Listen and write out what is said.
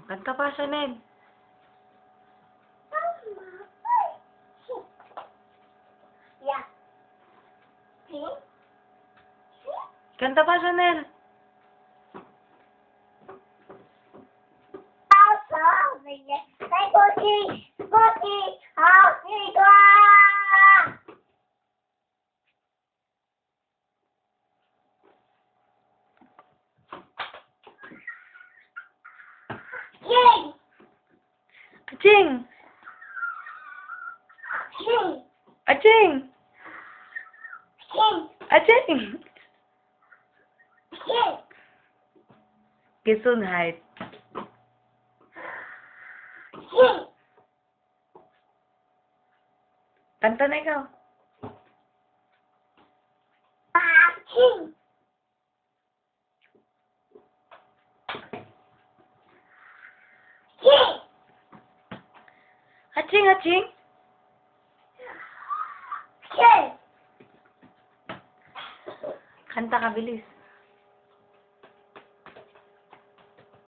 Kanta pa, Shanelle. Yeah. Kanta pa, Shanelle. Aching! Aching! Aching! Gesundheit. Kanta na ikaw. Aching, aching. Kanta ka, bilis.